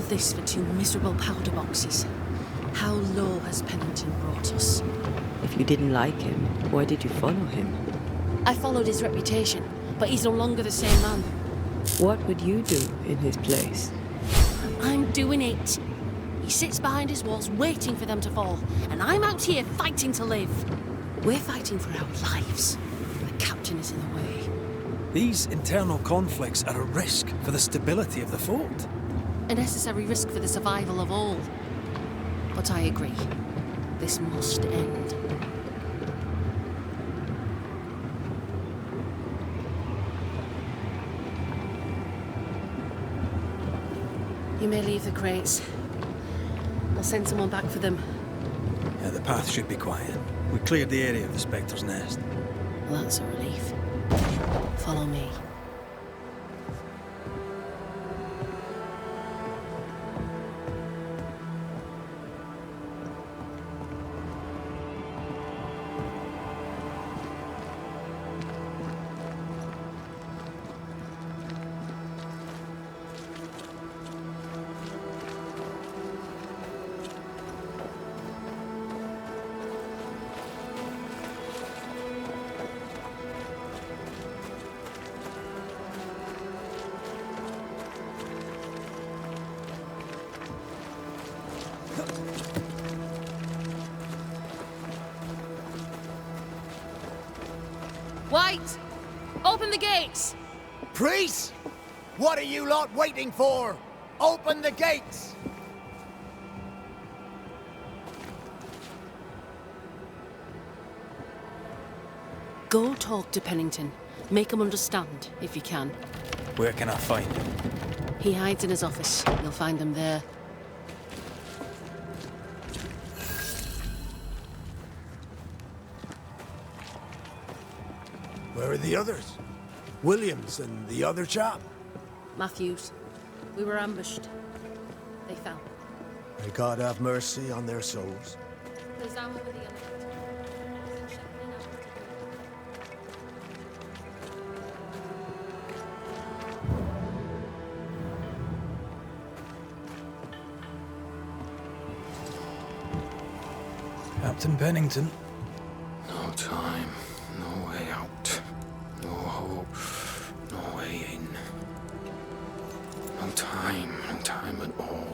this for 2 miserable powder boxes. How low has Pennington brought us? If you didn't like him, why did you follow him? I followed his reputation, but he's no longer the same man. What would you do in his place? I'm doing it. He sits behind his walls waiting for them to fall, and I'm out here fighting to live. We're fighting for our lives. The captain is in the way. These internal conflicts are a risk for the stability of the fort. A necessary risk for the survival of all. But I agree. This must end. You may leave the crates. I'll send someone back for them. Yeah, the path should be quiet. We cleared the area of the Spectre's nest. Well, that's a relief. Follow me. White! Open the gates! Priest! What are you lot waiting for? Open the gates! Go talk to Pennington. Make him understand, if you can. Where can I find him? He hides in his office. You'll find him there. Where are the others? Williams and the other chap? Matthews. We were ambushed. They fell. May God have mercy on their souls. There's armor with the element. Captain Pennington. No time, no way out, no hope, no way in. No time at all.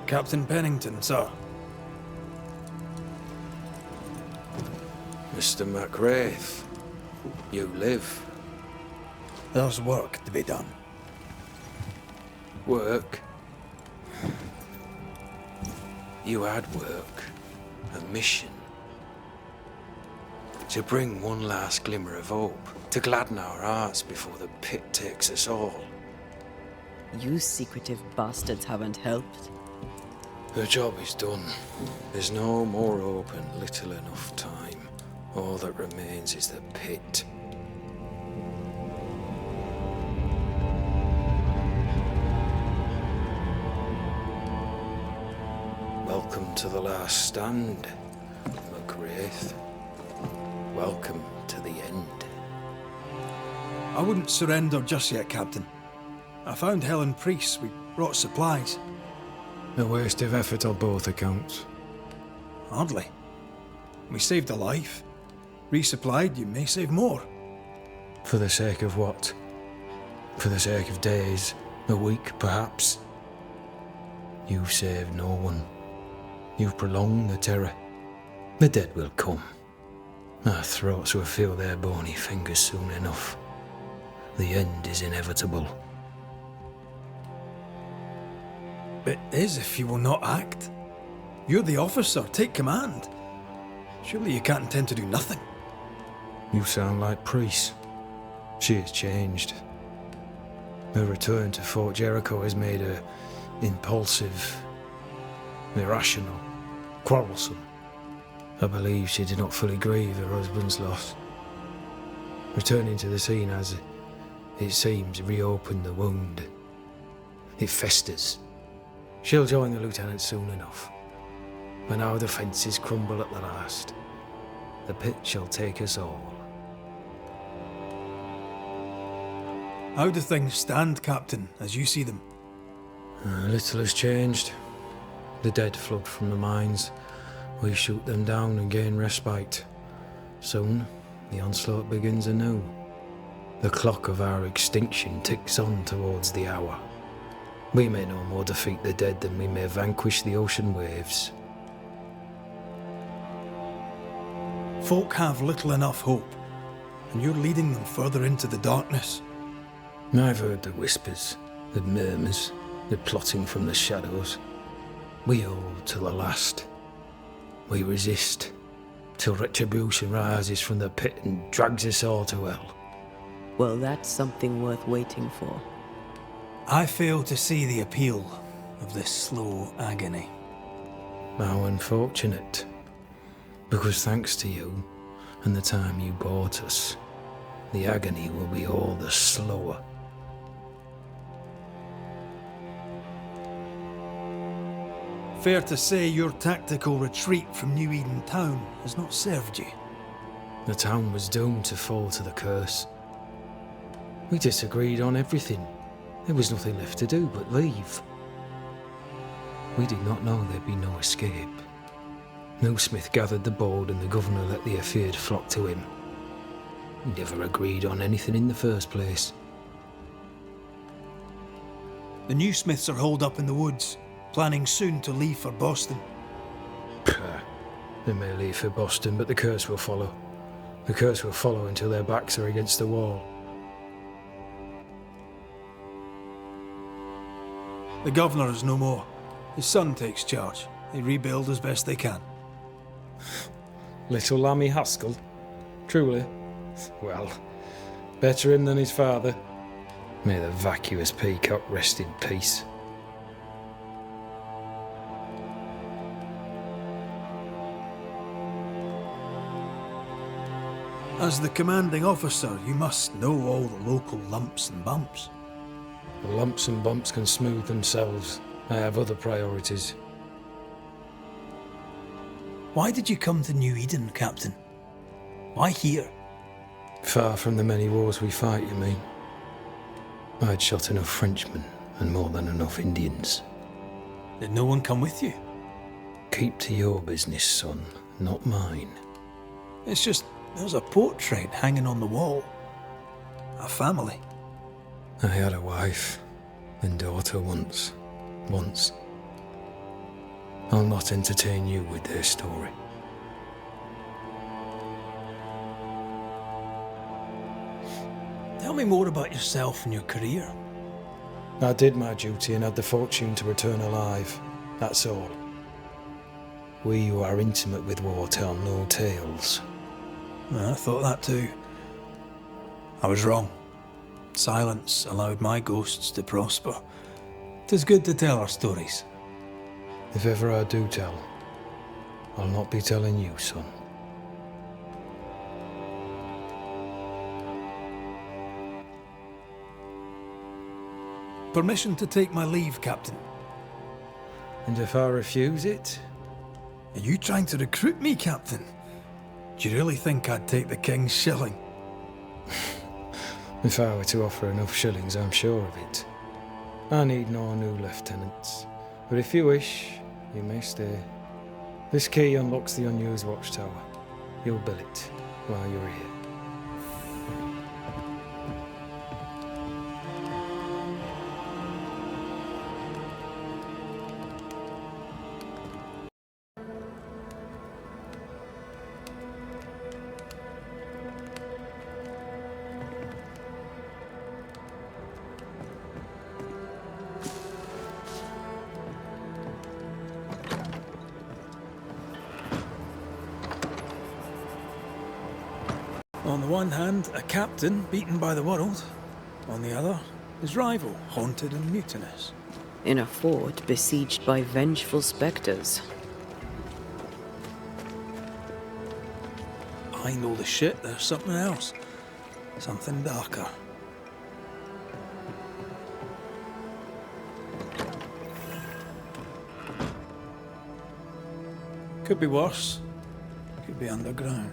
Captain Pennington, sir. Mr. McWraith, you live. There's work to be done. Work? You had work, a mission. To bring one last glimmer of hope, to gladden our hearts before the pit takes us all. You secretive bastards haven't helped. The job is done. There's no more hope and little enough time. All that remains is the pit. Welcome to the last stand, McWraith. Welcome to the end. I wouldn't surrender just yet, Captain. I found Helen Priest. We brought supplies. A waste of effort on both accounts. Hardly. We saved a life. Resupplied, you may save more. For the sake of what? For the sake of days, a week perhaps? You've saved no one. You've prolonged the terror. The dead will come. Our throats will feel their bony fingers soon enough. The end is inevitable. It is if you will not act. You're the officer, take command. Surely you can't intend to do nothing. You sound like Priest. She has changed. Her return to Fort Jericho has made her impulsive, irrational, quarrelsome. I believe she did not fully grieve her husband's loss. Returning to the scene has, it seems, reopened the wound. It festers. She'll join the lieutenant soon enough. when our defences crumble at the last, the pit shall take us all. How do things stand, Captain, as you see them? Little has changed. The dead flood from the mines. We shoot them down and gain respite. Soon, the onslaught begins anew. The clock of our extinction ticks on towards the hour. We may no more defeat the dead than we may vanquish the ocean waves. Folk have little enough hope, and you're leading them further into the darkness. I've heard the whispers, the murmurs, the plotting from the shadows. We hold till the last. We resist, till retribution rises from the pit and drags us all to hell. Well, that's something worth waiting for. I fail to see the appeal of this slow agony. How unfortunate. Because thanks to you, and the time you bought us, the agony will be all the slower. Fair to say your tactical retreat from New Eden Town has not served you. The town was doomed to fall to the curse. We disagreed on everything. There was nothing left to do but leave. We did not know there'd be no escape. No Smith gathered the board and the governor let the affair flock to him. We never agreed on anything in the first place. The new Smiths are holed up in the woods, planning soon to leave for Boston. They may leave for Boston, but the curse will follow. The curse will follow until their backs are against the wall. The governor is no more. His son takes charge. They rebuild as best they can. Little Lammy Haskell? Truly? Well, better him than his father. May the vacuous peacock rest in peace. As the commanding officer, you must know all the local lumps and bumps. The lumps and bumps can smooth themselves. I have other priorities. Why did you come to New Eden, Captain? Why here? Far from the many wars we fight, you mean? I'd shot enough Frenchmen and more than enough Indians. Did no one come with you? Keep to your business, son, not mine. It's just, there's a portrait hanging on the wall. A family. I had a wife and daughter once. I'll not entertain you with their story. Tell me more about yourself and your career. I did my duty and had the fortune to return alive. That's all. We who are intimate with war tell no tales. I thought that too. I was wrong. Silence allowed my ghosts to prosper. 'Tis good to tell our stories. If ever I do tell, I'll not be telling you, son. Permission to take my leave, Captain. And if I refuse it? Are you trying to recruit me, Captain? Do you really think I'd take the King's shilling? If I were to offer enough shillings, I'm sure of it. I need no new lieutenants. But if you wish, you may stay. This key unlocks the unused watchtower. You'll bill it while you're here. On the one hand, a captain beaten by the world. On the other, his rival, haunted and mutinous. In a fort besieged by vengeful spectres. Behind all the shit, there's something else. Something darker. Could be worse. Could be underground.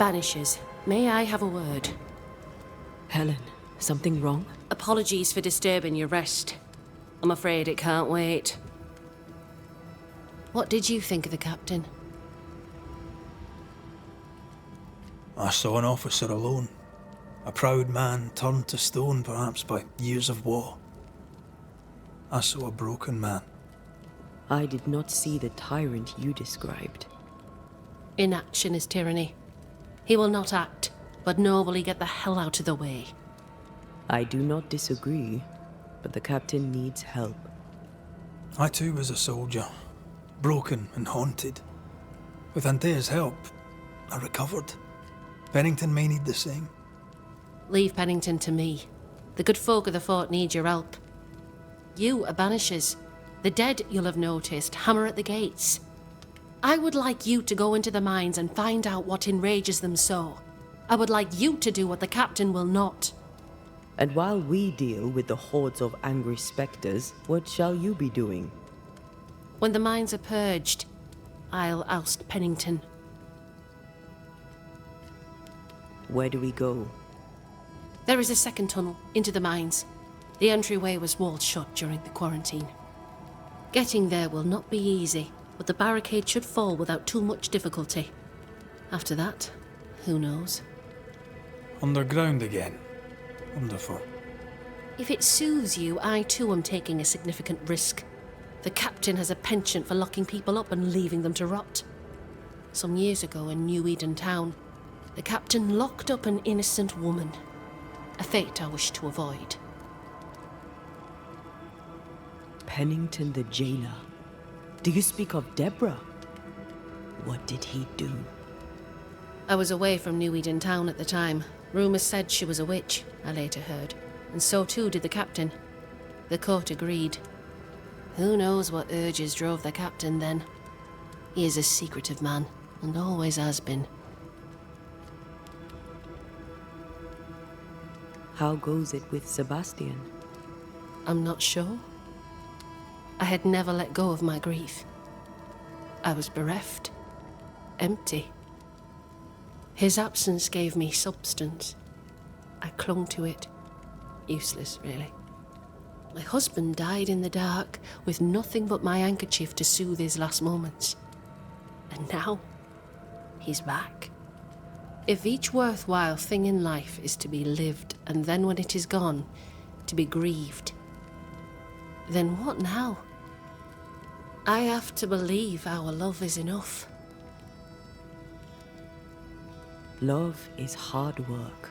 Banishers, may I have a word? Helen, something wrong? Apologies for disturbing your rest. I'm afraid it can't wait. What did you think of the captain? I saw an officer alone. A proud man turned to stone, perhaps by years of war. I saw a broken man. I did not see the tyrant you described. Inaction is tyranny. He will not act, but nobly get the hell out of the way. I do not disagree, but the captain needs help. I too was a soldier, broken and haunted. With Antea's help, I recovered. Pennington may need the same. Leave Pennington to me. The good folk of the fort need your help. You are banishers. The dead, you'll have noticed, hammer at the gates. I would like you to go into the mines and find out what enrages them so. I would like you to do what the captain will not. And while we deal with the hordes of angry spectres, what shall you be doing? When the mines are purged, I'll oust Pennington. Where do we go? There is a second tunnel into the mines. The entryway was walled shut during the quarantine. Getting there will not be easy, but the barricade should fall without too much difficulty. After that, who knows? Underground again. Wonderful. If it soothes you, I too am taking a significant risk. The captain has a penchant for locking people up and leaving them to rot. Some years ago in New Eden Town, the captain locked up an innocent woman. A fate I wish to avoid. Pennington the jailer? Do you speak of Deborah? What did he do? I was away from New Eden Town at the time. Rumours said she was a witch, I later heard. And so too did the captain. The court agreed. Who knows what urges drove the captain then? He is a secretive man, and always has been. How goes it with Sebastian? I'm not sure. I had never let go of my grief. I was bereft, empty. His absence gave me substance. I clung to it. Useless, really. My husband died in the dark, with nothing but my handkerchief to soothe his last moments. And now, he's back. If each worthwhile thing in life is to be lived, and then when it is gone, to be grieved, then what now? I have to believe our love is enough. Love is hard work.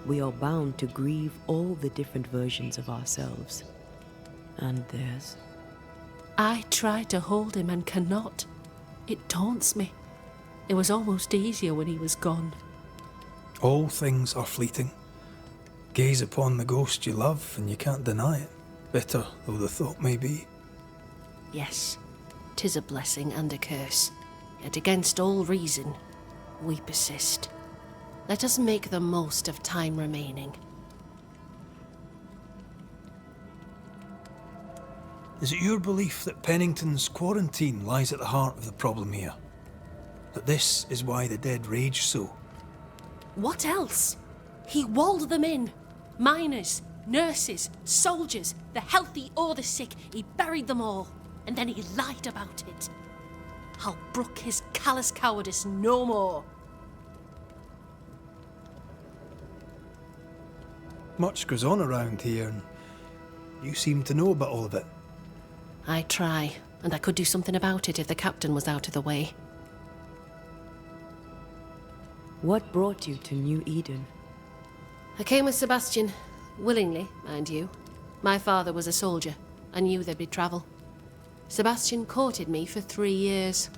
We are bound to grieve all the different versions of ourselves. And theirs. I try to hold him and cannot. It taunts me. It was almost easier when he was gone. All things are fleeting. Gaze upon the ghost you love, and you can't deny it, bitter though the thought may be. Yes, 'tis a blessing and a curse. Yet against all reason, we persist. Let us make the most of time remaining. Is it your belief that Pennington's quarantine lies at the heart of the problem here? That this is why the dead rage so? What else? He walled them in. Miners, nurses, soldiers, the healthy or the sick. He buried them all. And then he lied about it. I'll brook his callous cowardice no more. Much goes on around here, and you seem to know about all of it. I try, and I could do something about it if the captain was out of the way. What brought you to New Eden? I came with Sebastian, willingly, mind you. My father was a soldier. I knew there'd be travel. Sebastian courted me for 3 years.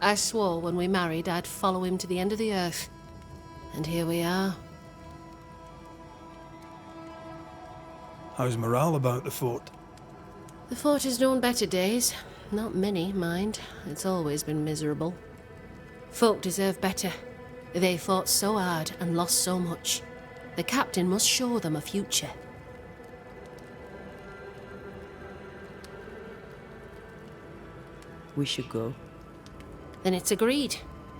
I swore when we married I'd follow him to the end of the earth. And here we are. How's morale about the fort? The fort has known better days. Not many, mind. It's always been miserable. Folk deserve better. They fought so hard and lost so much. The captain must show them a future. We should go. Then it's agreed.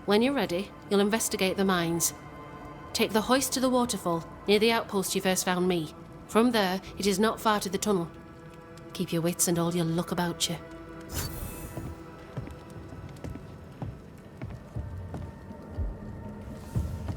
When you're ready, you'll investigate the mines. Take the hoist to the waterfall, near the outpost you first found me. From there, it is not far to the tunnel. Keep your wits and all your luck about you.